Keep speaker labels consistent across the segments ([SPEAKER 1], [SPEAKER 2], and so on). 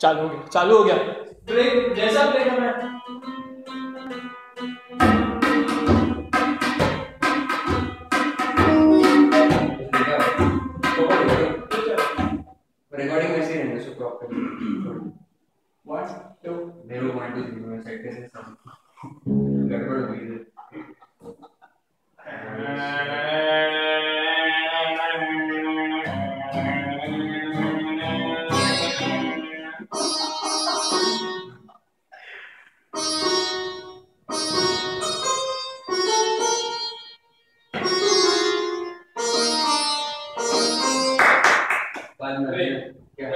[SPEAKER 1] चालू हो गया। ब्रेक जैसा प्ले करना है।
[SPEAKER 2] रिकॉर्डिंग वैसे ही रहने दो प्रॉपर।
[SPEAKER 1] 1 2
[SPEAKER 2] मेरे को 1 2 3 में सेट कैसे सब गड़बड़ हो गई है। बाद में क्या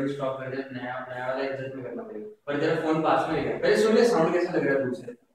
[SPEAKER 2] स्टॉप कर दे। नया नया वाला एग्जिट में करना पड़ेगा। पर तेरा फोन पास में है, पहले सुन ले साउंड कैसा लग रहा है दूर से।